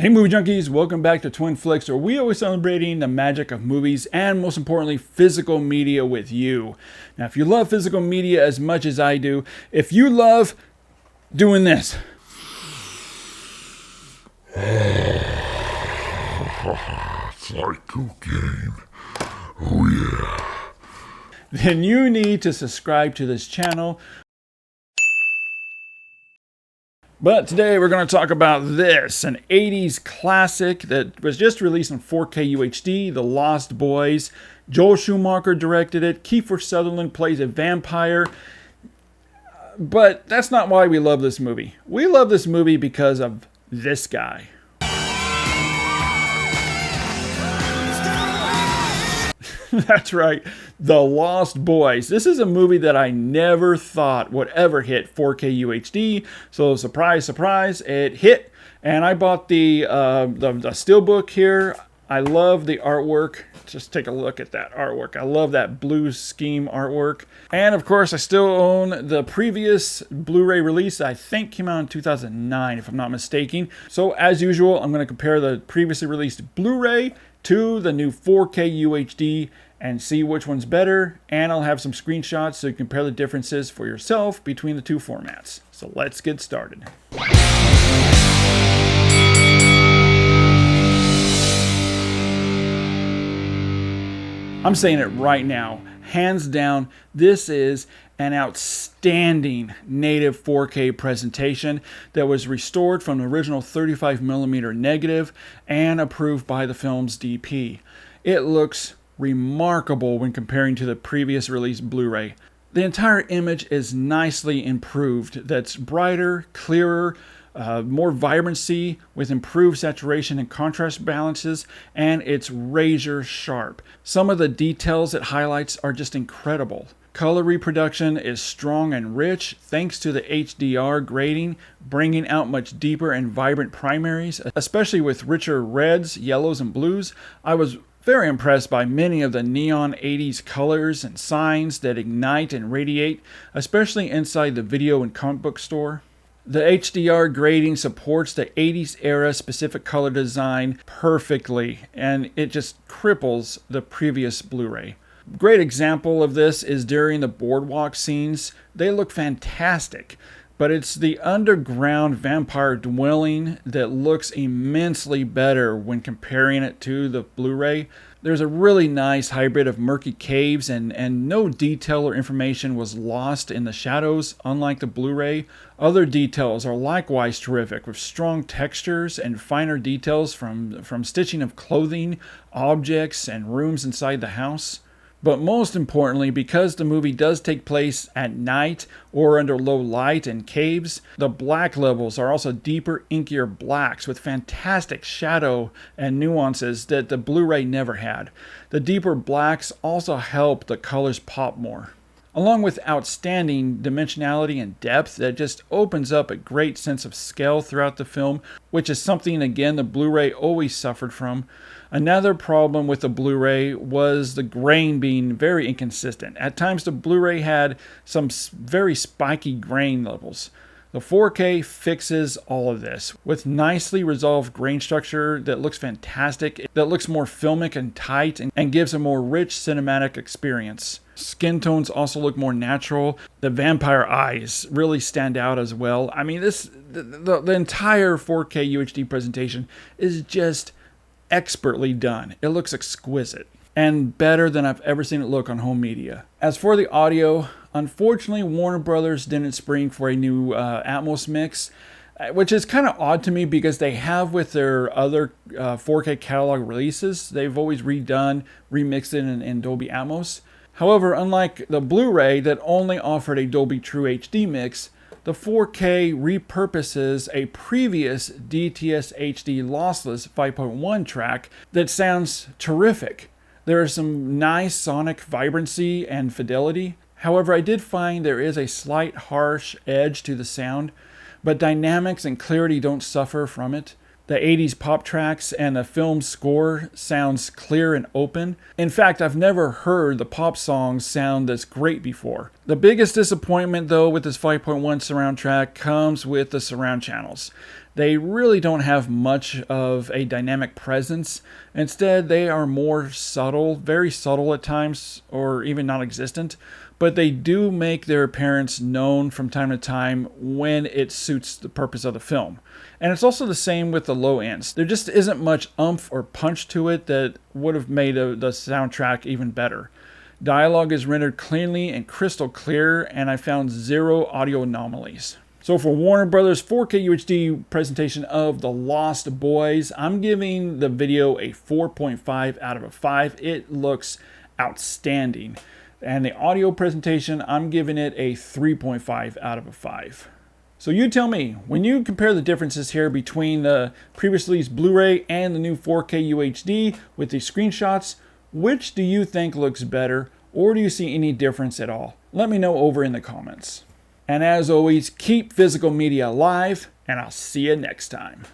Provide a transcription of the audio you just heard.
Hey movie junkies, welcome back to Twin Flicks, where we always celebrating the magic of movies and most importantly, physical media with you. Now, if you love physical media as much as I do, if you love doing this, Psycho game. Oh yeah. then you need to subscribe to this channel. But today we're going to talk about this, an 80s classic that was just released in 4K UHD, The Lost Boys. Joel Schumacher directed it. Kiefer Sutherland plays a vampire. But that's not why we love this movie. We love this movie because of this guy. That's right, The Lost Boys. This is a movie that I never thought would ever hit 4K UHD. So surprise, surprise, it hit. And I bought the steelbook here. I love the artwork. Just take a look at that artwork. I love that blue scheme artwork. And of course, I still own the previous Blu-ray release. I think came out in 2009, if I'm not mistaken. So as usual, I'm going to compare the previously released Blu-ray to the new 4K UHD and see which one's better, and I'll have some screenshots so you can compare the differences for yourself between the two formats. So let's get started. I'm saying it right now, hands down, this is an outstanding native 4K presentation that was restored from the original 35mm negative and approved by the film's DP. It looks remarkable when comparing to the previous release Blu-ray. The entire image is nicely improved. That's brighter, clearer, more vibrancy with improved saturation and contrast balances, and it's razor sharp. Some of the details it highlights are just incredible. Color reproduction is strong and rich thanks to the HDR grading, bringing out much deeper and vibrant primaries, especially with richer reds, yellows, and blues. I was very impressed by many of the neon 80s colors and signs that ignite and radiate, especially inside the video and comic book store. The HDR grading supports the 80s era specific color design perfectly, and it just cripples the previous Blu-ray. Great example of this is during the boardwalk scenes. They look fantastic, but it's the underground vampire dwelling that looks immensely better when comparing it to the Blu-ray. There's a really nice hybrid of murky caves and no detail or information was lost in the shadows, unlike the Blu-ray. Other details are likewise terrific, with strong textures and finer details from stitching of clothing, objects, and rooms inside the house. But most importantly, because the movie does take place at night or under low light in caves, the black levels are also deeper, inkier blacks with fantastic shadow and nuances that the Blu-ray never had. The deeper blacks also help the colors pop more, along with outstanding dimensionality and depth that just opens up a great sense of scale throughout the film, which is something, again, the Blu-ray always suffered from. Another problem with the Blu-ray was the grain being very inconsistent. At times, the Blu-ray had some very spiky grain levels. The 4K fixes all of this with nicely resolved grain structure that looks fantastic, that looks more filmic and tight, and gives a more rich cinematic experience. Skin tones also look more natural. The vampire eyes really stand out as well. I mean, the entire 4K UHD presentation is just expertly done. It looks exquisite and better than I've ever seen it look on home media. As for the audio, unfortunately, Warner Brothers didn't spring for a new Atmos mix, which is kind of odd to me because they have with their other 4K catalog releases. They've always remixed it in Dolby Atmos. However, unlike the Blu-ray that only offered a Dolby True HD mix, the 4K repurposes a previous DTS HD lossless 5.1 track that sounds terrific. There is some nice sonic vibrancy and fidelity. However, I did find there is a slight harsh edge to the sound, but dynamics and clarity don't suffer from it. The 80s pop tracks and the film score sounds clear and open. In fact, I've never heard the pop songs sound this great before. The biggest disappointment though with this 5.1 surround track comes with the surround channels. They really don't have much of a dynamic presence. Instead, they are more subtle, very subtle at times, or even non-existent, but they do make their appearance known from time to time when it suits the purpose of the film. And it's also the same with the low ends. There just isn't much oomph or punch to it that would have made the soundtrack even better. Dialogue is rendered cleanly and crystal clear, and I found zero audio anomalies. So for Warner Brothers 4K UHD presentation of The Lost Boys, I'm giving the video a 4.5 out of 5. It looks outstanding. And the audio presentation, I'm giving it a 3.5 out of 5. So you tell me, when you compare the differences here between the previously released Blu-ray and the new 4K UHD with the screenshots, which do you think looks better, or do you see any difference at all? Let me know over in the comments. And as always, keep physical media alive, and I'll see you next time.